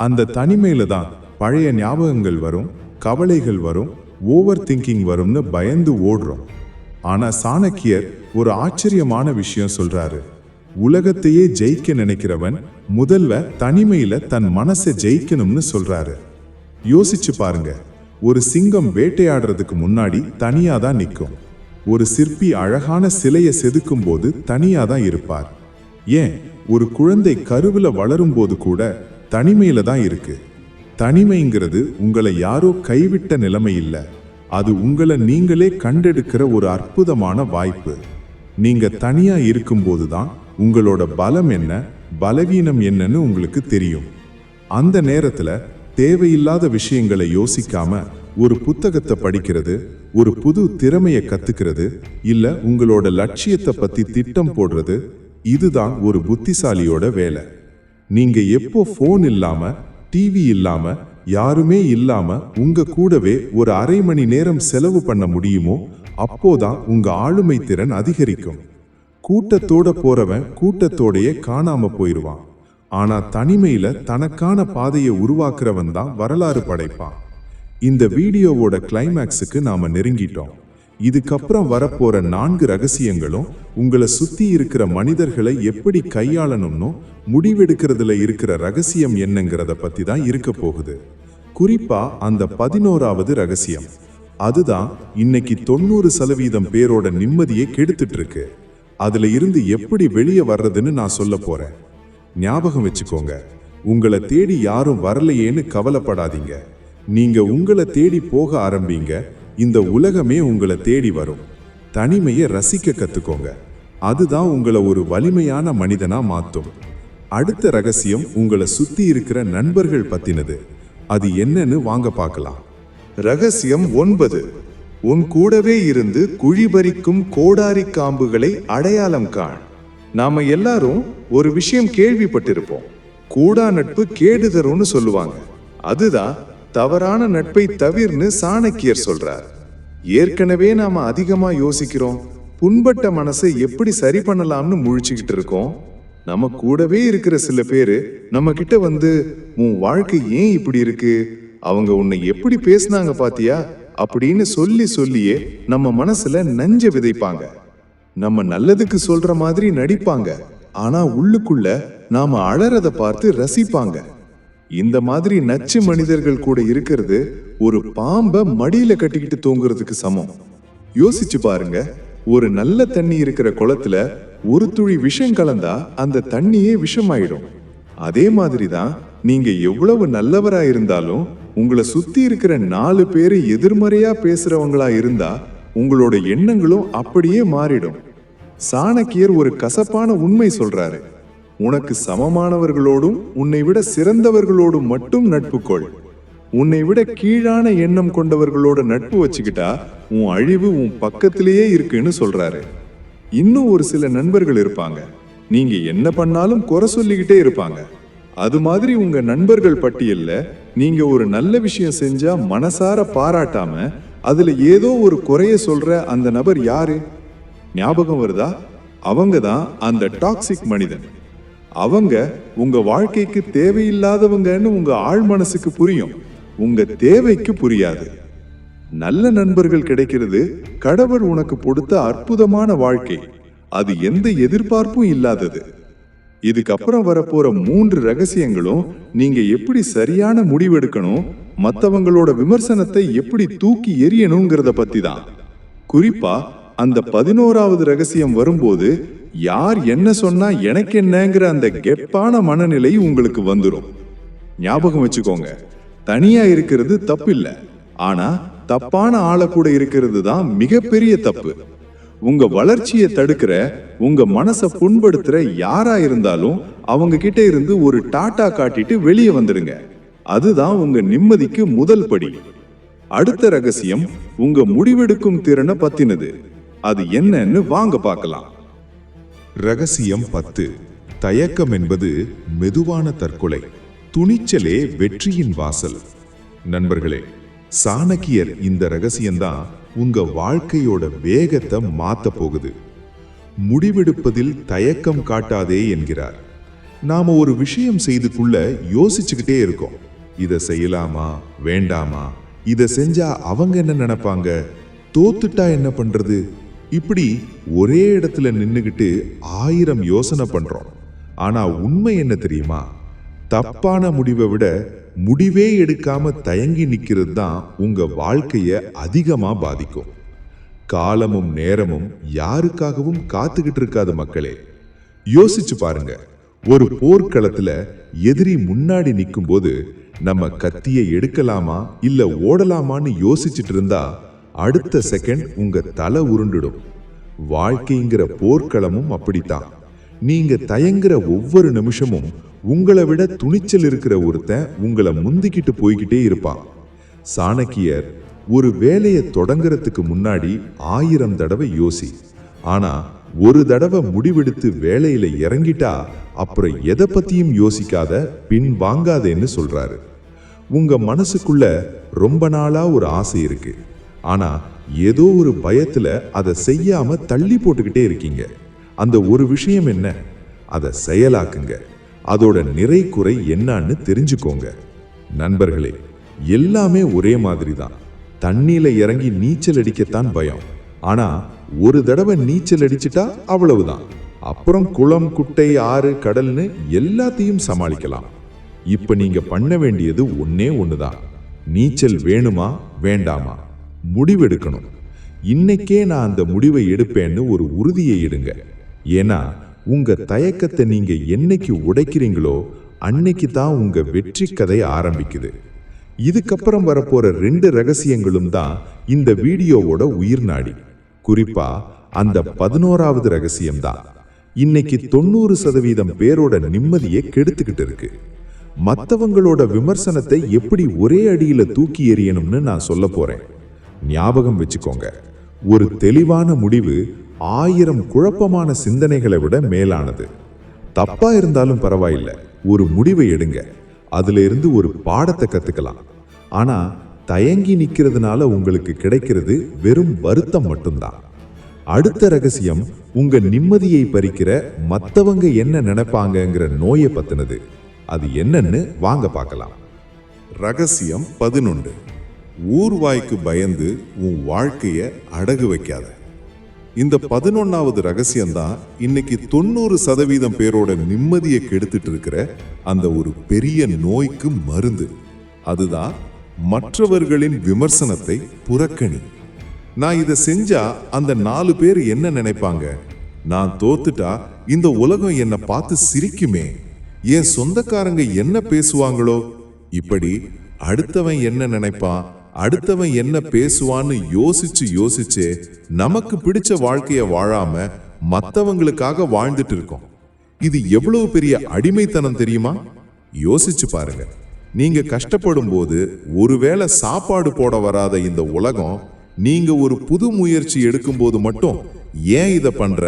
அந்த தனிமையில தான் பழைய ஞாபகங்கள் வரும், கவலைகள் வரும், ஓவர் திங்கிங் வரும்னு பயந்து ஓடுறோம். ஆனா சாணக்கியர் ஒரு ஆச்சரியமான விஷயம் சொல்றாரு. உலகத்தையே ஜெயிக்க நினைக்கிறவன் முதல்ல தனிமையில தன் மனசை ஜெயிக்கணும்னு சொல்றாரு. யோசிச்சு பாருங்க, ஒரு சிங்கம் வேட்டையாடுறதுக்கு முன்னாடி தனியா தான் நிற்கும். ஒரு சிற்பி அழகான சிலையை செதுக்கும் போது தனியா தான் இருப்பார். ஏன், ஒரு குழந்தை கருவுல வளரும் போது கூட தனிமையில தான் இருக்கு. தனிமைங்கிறது உங்களை யாரோ கைவிட்ட நிலைமை இல்லை, அது உங்களை நீங்களே கண்டெடுக்கிற ஒரு அற்புதமான வாய்ப்பு. நீங்க தனியா இருக்கும்போது தான் உங்களோட பலம் என்ன, பலவீனம் என்னன்னு உங்களுக்கு தெரியும். அந்த நேரத்துல தேவையில்லாத விஷயங்களை யோசிக்காம ஒரு புத்தகத்தை படிக்கிறது, ஒரு புது திறமையை கத்துக்கிறது, இல்ல உங்களோட லட்சியத்தை பத்தி திட்டம் போடுறது, இதுதான் ஒரு புத்திசாலியோட வேலை. நீங்க எப்போ போன் இல்லாம, டிவி இல்லாம, யாருமே இல்லாம உங்க கூடவே ஒரு அரை மணி நேரம் செலவு பண்ண முடியுமோ அப்போதான் உங்க ஆளுமை திறன் அதிகரிக்கும். கூட்டத்தோட போறவன் கூட்டத்தோடையே காணாம போயிருவான். ஆனா தனிமையில தனக்கான பாதையை உருவாக்குறவன் தான் வரலாறு படைப்பான். இந்த வீடியோவோட கிளைமேக்ஸுக்கு நாம நெருங்கிட்டோம். இதுக்கப்புறம் வரப்போற 4 ரகசியங்களும் உங்களை சுத்தி இருக்கிற மனிதர்களை எப்படி கையாளணும்னு முடிவெடுக்கிறதுல இருக்கிற ரகசியம் என்னங்கிறத பத்தி தான் இருக்க போகுது. குறிப்பா அந்த 11வது ரகசியம், அதுதான் இன்னைக்கு 90% பேரோட நிம்மதியை கெடுத்துட்டு இருக்கு. அதுல இருந்து எப்படி வெளியே வர்றதுன்னு நான் சொல்ல போறேன். ஞாபகம் வச்சுக்கோங்க, உங்களை தேடி யாரும் வரலையேன்னு கவலைப்படாதீங்க. நீங்க உங்களை தேடி போக ஆரம்பிங்க, இந்த உலகமே உங்களை தேடி வரும். தனிமையை ரசிக்க கத்துக்கோங்க, அதுதான் உங்களை ஒரு வலிமையான மனிதனா மாத்தும். அடுத்த ரகசியம் உங்களை சுத்தி இருக்கிற நண்பர்கள் பத்தினது. அது என்னன்னு வாங்க பார்க்கலாம். ரகசியம் 9. உன் கூடவே இருந்து குழிபறிக்கும் கோடாரி காம்புகளை அடையாளம் காண். நாம எல்லாரும் ஒரு விஷயம் கேள்விப்பட்டிருப்போம், கூடா நட்பு கேடு தரும்னு சொல்லுவாங்க. அதுதான் தவறான நட்பை தவிர்ன்னு சாணக்கியர் சொல்றார். ஏற்கனவே நாம அதிகமா யோசிக்கிறோம், புண்பட்ட மனசை எப்படி சரி பண்ணலாம்னு முழிச்சுக்கிட்டு இருக்கோம். நம்ம கூடவே இருக்கிற சில பேரு நம்ம கிட்ட வந்து உன் வாழ்க்கை ஏன் இப்படி இருக்கு, அவங்க உன்னை எப்படி பேசினாங்க பாத்தியா அப்படின்னு சொல்லியே நம்ம மனசுல நஞ்ச விதைப்பாங்க. நம்ம நல்லதுக்கு சொல்ற மாதிரி நடிப்பாங்க, ஆனா உள்ளுக்குள்ள நாம அழறத பார்த்து ரசிப்பாங்க. இந்த மாதிரி நச்சு மனிதர்கள் கூட இருக்கிறது ஒரு பாம்பை மடியில கட்டிக்கிட்டு தூங்குறதுக்கு சமம். யோசிச்சு பாருங்க, ஒரு நல்ல தண்ணி இருக்கிற குளத்துல ஒரு துளி விஷம் கலந்தா அந்த தண்ணியே விஷமாயிடும். அதே மாதிரிதான் நீங்க எவ்வளவு நல்லவரா இருந்தாலும் உங்களை சுத்தி இருக்கிற 4 பேரு எதிர்மறையா பேசுறவங்களா இருந்தா உங்களோட எண்ணங்களும் அப்படியே மாறிடும். சாணக்கியர் ஒரு கசப்பான உண்மை சொல்றாரு, உனக்கு சமமானவர்களோடும் உன்னை விட சிறந்தவர்களோடும் மட்டும் நட்பு கொள். உன்னை விட கீழான எண்ணம் கொண்டவர்களோட நட்பு வச்சுக்கிட்டா உன் அழிவு உன் பக்கத்திலேயே இருக்குன்னு சொல்றாரு. இன்னும் ஒரு சில நண்பர்கள் இருப்பாங்க, நீங்க என்ன பண்ணாலும் குறை சொல்லிக்கிட்டே இருப்பாங்க. அது மாதிரி உங்க நண்பர்கள் பட்டியல்ல நீங்க ஒரு நல்ல விஷயம் செஞ்சா மனசார பாராட்டாம அதுல ஏதோ ஒரு குறைய சொல்ற அந்த நபர் யாரு? ஞாபகம் வருதா? அவங்க தான் அந்த டாக்ஸிக் மனிதன். அவங்க உங்க வாழ்க்கைக்கு தேவையில்லாதவங்கன்னு உங்க ஆழ் மனசுக்கு புரியும், உங்க தேவைக்கு புரியாது. நல்ல நண்பர்கள் கிடைக்கிறது கடவுள் உனக்கு கொடுத்த அற்புதமான வாழ்க்கை. அது எந்த எதிர்பார்ப்பும் இல்லாதது. இதுக்கப்புறம் வரப்போற 3 ரகசியங்களும் நீங்க எப்படி சரியான முடிவெடுக்கணும், மத்தவங்களோட விமர்சனத்தை எப்படி தூக்கி எறியணுங்கிறத பத்தி தான். குறிப்பா அந்த 11வது ரகசியம் வரும்போது யார் என்ன சொன்னா எனக்கு என்னங்கிற அந்த கெப்பான மனநிலை உங்களுக்கு வந்துடும். ஞாபகம் வச்சுக்கோங்க, தனியா இருக்கிறது தப்பு இல்ல, ஆனா தப்பான ஆளை கூட இருக்கிறது தான் மிகப்பெரிய தப்பு. உங்க வளர்ச்சியை தடுக்கிற, உங்க மனசை புண்படுத்துற யாரா இருந்தாலும் அவங்க கிட்ட இருந்து ஒரு டாட்டா காட்டிட்டு வெளியே வந்துடுங்க. அதுதான் உங்க நிம்மதிக்கு முதல் படி. அடுத்த ரகசியம் உங்க முடிவெடுக்கும் திறனை பத்தினது. அது என்னன்னு வாங்க பார்க்கலாம். ரகசியம் 10. தயக்கம் என்பது மெதுவான தற்கொலை, துணிச்சலே வெற்றியின் வாசல். நண்பர்களே, சாணக்கியர் இந்த ரகசியம்தான் உங்க வாழ்க்கையோட வேகத்தை மாத்த போகுது. முடிவெடுப்பதில் தயக்கம் காட்டாதே என்கிறார். நாம ஒரு விஷயம் செய்துக்குள்ள யோசிச்சுக்கிட்டே இருக்கோம், இதை செய்யலாமா வேண்டாமா, இதை செஞ்சா அவங்க என்ன நினைப்பாங்க, தோத்துட்டா என்ன பண்றது, இப்படி ஒரே இடத்துல நின்னுகிட்டு 1000 யோசனை பண்றோம். ஆனா உண்மை என்ன தெரியுமா? தப்பான முடிவை விட முடிவே எடுக்காம தயங்கி நிக்கிறது தான் உங்க வாழ்க்கைய அதிகமா பாதிக்கும். காலமும் நேரமும் யாருக்காகவும் காத்துக்கிட்டு இருக்காது மக்களே. யோசிச்சு பாருங்க, ஒரு போர்க்களத்துல எதிரி முன்னாடி நிற்கும் போது நம்ம கத்தியை எடுக்கலாமா இல்ல ஓடலாமான்னு யோசிச்சுட்டு இருந்தா அடுத்த செகண்ட் உங்க தலை உருண்டுடும். வாழ்க்கைங்கிற போர்க்களமும் அப்படித்தான். நீங்க தயங்குற ஒவ்வொரு நிமிஷமும் உங்களை விட துணிச்சல் இருக்கிற ஒருத்தன் உங்களை முந்திக்கிட்டு போய்கிட்டே இருப்பான். சாணக்கியர் ஒரு வேலையை தொடங்குறதுக்கு முன்னாடி 1000 தடவை யோசி, ஆனா ஒரு தடவை முடிவெடுத்து வேலையில இறங்கிட்டா அப்புறம் எதை பத்தியும் யோசிக்காத, பின் வாங்காதேன்னு சொல்றாரு. உங்க மனசுக்குள்ள ரொம்ப நாளா ஒரு ஆசை இருக்கு, ஆனா ஏதோ ஒரு பயத்துல அதை செய்யாம தள்ளி போட்டுக்கிட்டே இருக்கீங்க. அந்த ஒரு விஷயம் என்ன? அதை செயலாக்குங்க. அதோட நிறை குறை என்னன்னு தெரிஞ்சுக்கோங்க. நண்பர்களே, எல்லாமே ஒரே மாதிரி தான். தண்ணியில இறங்கி நீச்சல் அடிக்கத்தான் பயம், ஆனா ஒரு தடவை நீச்சல் அடிச்சிட்டா அவ்வளவுதான். அப்புறம் குளம், குட்டை, ஆறு, கடல்னு எல்லாத்தையும் சமாளிக்கலாம். இப்ப நீங்க பண்ண வேண்டியது ஒன்னே ஒண்ணுதான். நீச்சல் வேணுமா வேண்டாமா முடிவெடுக்கணும். இன்னைக்கே நான் அந்த முடிவை எடுப்பேன்னு ஒரு உறுதியை எடுங்க. ஏன்னா உங்க தயக்கத்தை நீங்க என்னைக்கு உடைக்கிறீங்களோ அன்னைக்கு தான் உங்க வெற்றி கதை ஆரம்பிக்குது. இதுக்கப்புறம் வரப்போற 2 ரகசியங்களும் தான் இந்த வீடியோவோட உயிர் நாடி. குறிப்பா அந்த 11வது ரகசியம்தான் இன்னைக்கு 90% பேரோட நிம்மதியை கெடுத்துக்கிட்டு இருக்கு. மற்றவங்களோட விமர்சனத்தை எப்படி ஒரே அடியில தூக்கி எறியணும்னு நான் சொல்ல போறேன். ஞாபகம் வச்சுக்கோங்க, ஒரு தெளிவான முடிவு 1000 குழப்பமான சிந்தனைகளை விட மேலானது. தப்பா இருந்தாலும் பரவாயில்ல, ஒரு முடிவை எடுங்க. அதுல இருந்து ஒரு பாடத்தை கத்துக்கலாம். ஆனா தயங்கி நிக்கிறதுனால உங்களுக்கு கிடைக்கிறது வெறும் வருத்தம் மட்டும்தான். அடுத்த ரகசியம் உங்க நிம்மதியை பறிக்கிற மத்தவங்க என்ன நினைப்பாங்கங்கிற நோயை பத்தினது. அது என்னன்னு வாங்க பார்க்கலாம். ரகசியம் 11. ஊர்வாய்க்கு பயந்து உன் வாழ்க்கைய அடகு வைக்காத. இந்த 11வது ரகசியம்தான் இன்னைக்கு 90% பேரோட நிம்மதியை கெடுத்துட்டு இருக்கிற அந்த ஒரு பெரிய நோய்க்கு மருந்து. அதுதான் மற்றவர்களின் விமர்சனத்தை புறக்கணி. நான் இதை செஞ்சா அந்த 4 பேர் என்ன நினைப்பாங்க? நான் தோத்துட்டா இந்த உலகம் என்னை பார்த்து சிரிக்குமே, என் சொந்தக்காரங்க என்ன பேசுவாங்களோ, இப்படி அடுத்தவன் என்ன நினைப்பான், அடுத்தவன் என்ன பேசுவான்னு யோசிச்சு நமக்கு பிடிச்ச வாழ்க்கைய வாழாம மத்தவங்களுக்காக வாழ்ந்துட்டு இருக்கோம். இது எவ்வளவு பெரிய அடிமைத்தனம் தெரியுமா? யோசிச்சு பாருங்க. நீங்க கஷ்டப்படும் போது ஒருவேளை சாப்பாடு போட வராத இந்த உலகம் நீங்க ஒரு புது முயற்சி எடுக்கும் போது மட்டும் ஏன் இதை பண்ற,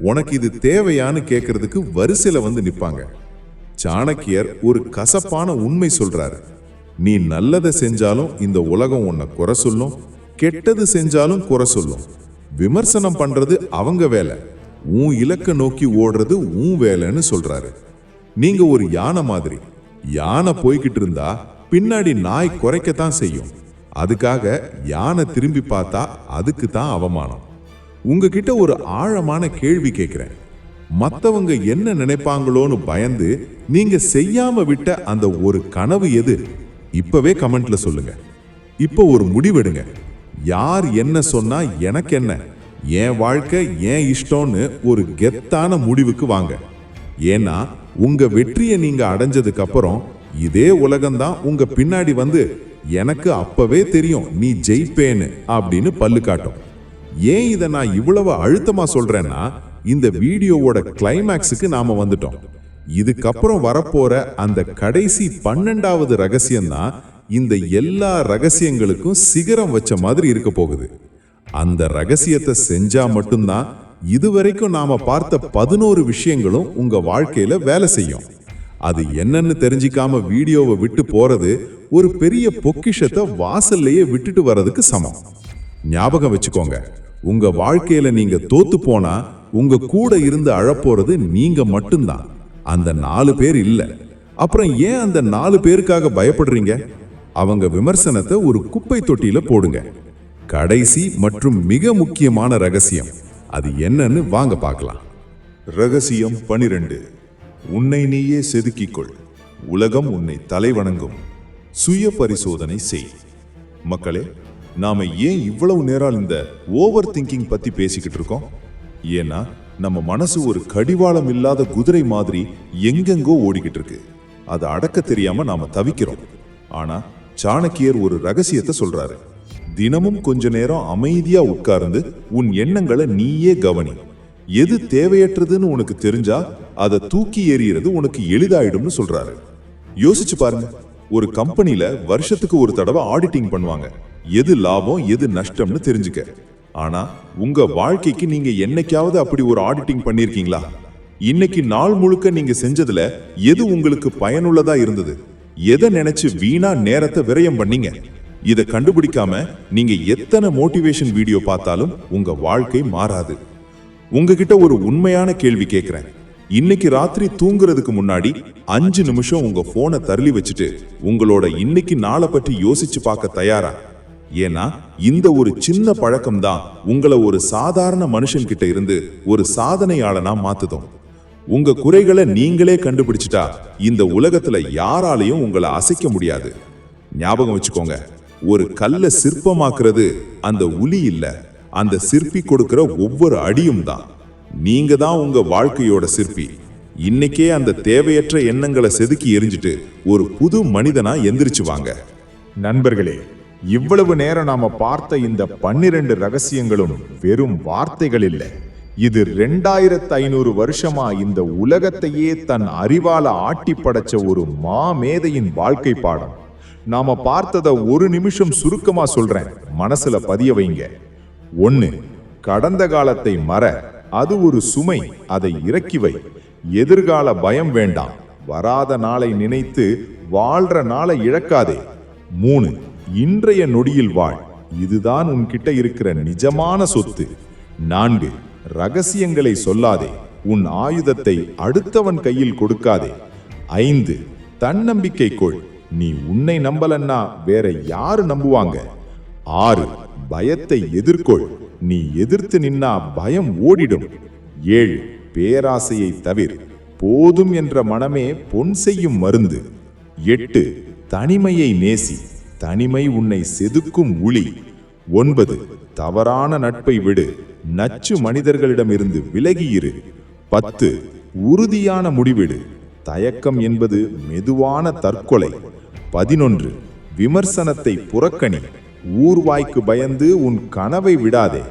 உனக்கு இது தேவையான்னு கேட்கறதுக்கு வரிசையில வந்து நிப்பாங்க. சாணக்கியர் ஒரு கசப்பான உண்மை சொல்றாரு. நீ நல்லதை செஞ்சாலும் இந்த உலகம் உன்னை குறை சொல்லும், கெட்டது செஞ்சாலும் குறை சொல்லும். விமர்சனம் பண்றது அவங்க வேலை, உன் இலக்க நோக்கி ஓடுறது உன் வேலைன்னு சொல்றாரு. நீங்க ஒரு யானை மாதிரி. யானை போய்கிட்டு இருந்தா பின்னாடி நாய் குறைக்கத்தான் செய்யும். அதுக்காக யானை திரும்பி பார்த்தா அதுக்கு தான் அவமானம். உங்ககிட்ட ஒரு ஆழமான கேள்வி கேட்கிறேன். மத்தவங்க என்ன நினைப்பாங்களோன்னு பயந்து நீங்க செய்யாம விட்ட அந்த ஒரு கனவு எது? இப்பவே கமெண்ட்ல சொல்லுங்க. இப்போ ஒரு முடிவெடுங்க. யார் என்ன சொன்னா எனக்கு என்ன, என் வாழ்க்கை என் இஷ்டம்னு ஒரு கெத்தான முடிவுக்கு வாங்க. ஏன்னா உங்க வெற்றியை நீங்க அடைஞ்சதுக்கு அப்புறம் இதே உலகம்தான் உங்க பின்னாடி வந்து எனக்கு அப்பவே தெரியும் நீ ஜெயிப்பேன்னு அப்படின்னு பல்லு காட்டும். ஏன் இதை நான் இவ்வளவு அழுத்தமா சொல்றேன்னா, இந்த வீடியோவோட கிளைமேக்ஸுக்கு நாம வந்துட்டோம். இதுக்கப்புறம் வரப்போற அந்த கடைசி 12வது ரகசியம் தான் இந்த எல்லா ரகசியங்களுக்கும் சிகரம் வச்ச மாதிரி இருக்க போகுது. அந்த ரகசியத்தை செஞ்சா மட்டும்தான் இதுவரைக்கும் நாம பார்த்த 11 விஷயங்களும் உங்க வாழ்க்கையில வேலை செய்யும். அது என்னன்னு தெரிஞ்சிக்காம வீடியோவை விட்டு போறது ஒரு பெரிய பொக்கிஷத்தை வாசல்லையே விட்டுட்டு வர்றதுக்கு சமம். ஞாபகம் வச்சுக்கோங்க, உங்க வாழ்க்கையில நீங்க தோத்து போனா உங்க கூட இருந்து அழப்போறது நீங்க மட்டும்தான், அந்த 4 பேர் இல்ல. அப்புறம் ஏன் அந்த 4 பேருக்காக பயப்படுறீங்க? அவங்க விமர்சனத்தை ஒரு குப்பை தொட்டியில போடுங்க. கடைசி மற்றும் மிக முக்கியமான ரகசியம், அது என்னன்னு வாங்க பார்க்கலாம். ரகசியம் 12. உன்னை நீயே செதுக்கிக்கொள், உலகம் உன்னை தலை வணங்கும். சுய பரிசோதனை செய். மக்களே, நாம ஏன் இவ்வளவு நேரம் இந்த ஓவர் திங்கிங் பத்தி பேசிக்கிட்டு இருக்கோம்? ஏன்னா நம்ம மனசு ஒரு கடிவாளம் இல்லாத குதிரை மாதிரி எங்கெங்கோ ஓடிக்கிட்டு இருக்கு. அதை அடக்க தெரியாம நாம தவிக்கிறோம். ஆனா சாணக்கியர் ஒரு ரகசியத்தை சொல்றாரு. தினமும் கொஞ்ச நேரம் அமைதியா உட்கார்ந்து உன் எண்ணங்களை நீயே கவனி. எது தேவையற்றதுன்னு உனக்கு தெரிஞ்சா அதை தூக்கி எறிகிறது உனக்கு எளிதாயிடும்னு சொல்றாரு. யோசிச்சு பாருங்க, ஒரு கம்பெனில வருஷத்துக்கு ஒரு தடவை ஆடிட்டிங் பண்ணுவாங்க, எது லாபம் எது நஷ்டம்னு தெரிஞ்சுக்க. ஆனா உங்க வாழ்க்கைக்கு நீங்க என்னைக்காவது அப்படி ஒரு ஆடிட்டிங் பண்ணிருக்கீங்களா? இன்னைக்கு நாள் முழுக்க நீங்க செஞ்சதுல எது உங்களுக்கு பயனுள்ளதா இருந்தது? எதை நினைச்சு வீணா நேரத்தை விரயம் பண்ணீங்க? இதை கண்டுபிடிக்காம நீங்க எத்தனை மோட்டிவேஷன் வீடியோ பார்த்தாலும் உங்க வாழ்க்கை மாறாது. உங்ககிட்ட ஒரு உண்மையான கேள்வி கேட்கிறேன். இன்னைக்கு ராத்திரி தூங்குறதுக்கு முன்னாடி 5 நிமிஷம் உங்க போனை தள்ளி வச்சுட்டு உங்களோட இன்னைக்கு நாளை பற்றி யோசிச்சு பார்க்க தயாரா? ஏன்னா இந்த ஒரு சின்ன பழக்கம் தான் உங்களை ஒரு சாதாரண மனுஷன் கிட்ட இருந்து ஒரு சாதனையாளனா மாத்துதும். உங்க குறைகளை நீங்களே கண்டுபிடிச்சிட்டா இந்த உலகத்துல யாராலையும் உங்களை அசைக்க முடியாது. ஞாபகம் வச்சுக்கோங்க, ஒரு கல்லை சிற்பமாக்குறது அந்த உளி இல்ல, அந்த சிற்பி கொடுக்கிற ஒவ்வொரு அடியும் தான். நீங்க தான் உங்க வாழ்க்கையோட சிற்பி. இன்னைக்கே அந்த தேவையற்ற எண்ணங்களை செதுக்கி எரிஞ்சிட்டு ஒரு புது மனிதனா எந்திரிச்சு வாங்க. நண்பர்களே, இவ்வளவு நேரம் நாம பார்த்த இந்த 12 ரகசியங்களும் வெறும் வார்த்தைகள் இல்லை. இது 2500 வருஷமா இந்த உலகத்தையே தன் அறிவால ஆட்டி படைச்ச ஒரு மாமேதையின் வாழ்க்கை பாடம். நாம பார்த்தத ஒரு நிமிஷம் சுருக்கமா சொல்றேன், மனசுல பதிய வைங்க. 1. கடந்த காலத்தை மற, அது ஒரு சுமை, அதை இறக்கி வை. எதிர்கால பயம் வேண்டாம், வராத நாளை நினைத்து வாழ்ற நாளை இழக்காதே. 3. இன்றைய நொடியில் வாழ், இதுதான் உன்கிட்ட இருக்கிற நிஜமான சொத்து. 4 ரகசியங்களை சொல்லாதே, உன் ஆயுதத்தை அடுத்தவன் கையில் கொடுக்காதே. 5 தன்னம்பிக்கை கொள், நீ உன்னை நம்பலன்னா வேற யாரு நம்புவாங்க. 6 பயத்தை எதிர்கொள், நீ எதிர்த்து நின்னா பயம் ஓடிடும். 7 பேராசையை தவிர், போதும் என்ற மனமே பொன் செய்யும் மருந்து. 8 தனிமையை நேசி, தனிமை உன்னை செதுக்கும் உளி. 9 தவறான நட்பை விடு, நச்சு மனிதர்களிடமிருந்து விலகியிரு. 10 உறுதியான முடிவெடு, தயக்கம் என்பது மெதுவான தற்கொலை. 11 விமர்சனத்தை புறக்கணி, ஊர்வாய்க்கு பயந்து உன் கனவை விடாதே.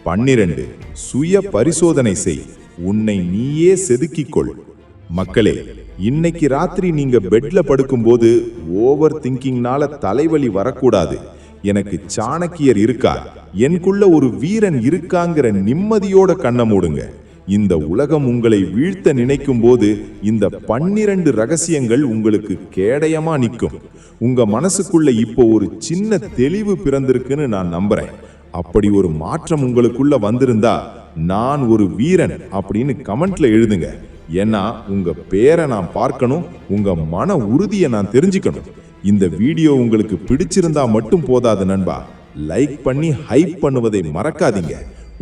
12 சுய பரிசோதனை செய், உன்னை நீயே செதுக்கிக்கொள். மக்களே, இன்னைக்கு ராத்திரி நீங்க பெட்ல படுக்கும்போது ஓவர் திங்கிங்னால தலைவலி வரக்கூடாது. எனக்கு சாணக்கியர் இருக்கா, எனக்குள்ள ஒரு வீரன் இருக்காங்கிற நிம்மதியோட கண்ணை மூடுங்க. இந்த உலகம் உங்களை வீழ்த்த நினைக்கும் போது இந்த 12 ரகசியங்கள் உங்களுக்கு கேடயமா நிற்கும். உங்க மனசுக்குள்ள இப்போ ஒரு சின்ன தெளிவு பிறந்திருக்குன்னு நான் நம்புறேன். அப்படி ஒரு மாற்றம் உங்களுக்குள்ள வந்திருந்தா நான் ஒரு வீரன் அப்படின்னு கமெண்ட்ல எழுதுங்க. ஏன்னா உங்க பேரை நான் பார்க்கணும், உங்க மன உறுதியை நான் தெரிஞ்சுக்கணும். இந்த வீடியோ உங்களுக்கு பிடிச்சிருந்தா மட்டும் போதாது நண்பா, லைக் பண்ணி ஹைப் பண்ணுவதை மறக்காதீங்க.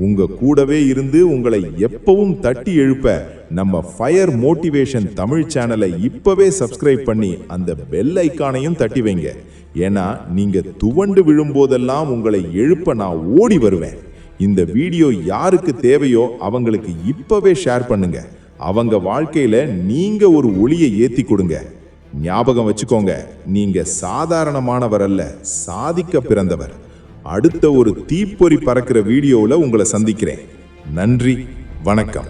உங்க கூடவே இருந்து உங்களை எப்பவும் தட்டி எழுப்ப நம்ம ஃபயர் மோட்டிவேஷன் தமிழ் சேனலை இப்பவே சப்ஸ்கிரைப் பண்ணி அந்த பெல் ஐக்கானையும் தட்டி வைங்க. ஏன்னா நீங்க துவண்டு விழும்போதெல்லாம் உங்களை எழுப்ப நான் ஓடி வருவேன். இந்த வீடியோ யாருக்கு தேவையோ அவங்களுக்கு இப்பவே ஷேர் பண்ணுங்க. அவங்க வாழ்க்கையில நீங்க ஒரு ஒளியை ஏத்தி கொடுங்க. ஞாபகம் வச்சுக்கோங்க, நீங்க சாதாரணமானவர் அல்ல, சாதிக்க பிறந்தவர். அடுத்த ஒரு தீப்பொறி பறக்கிற வீடியோவில் உங்களை சந்திக்கிறேன். நன்றி, வணக்கம்.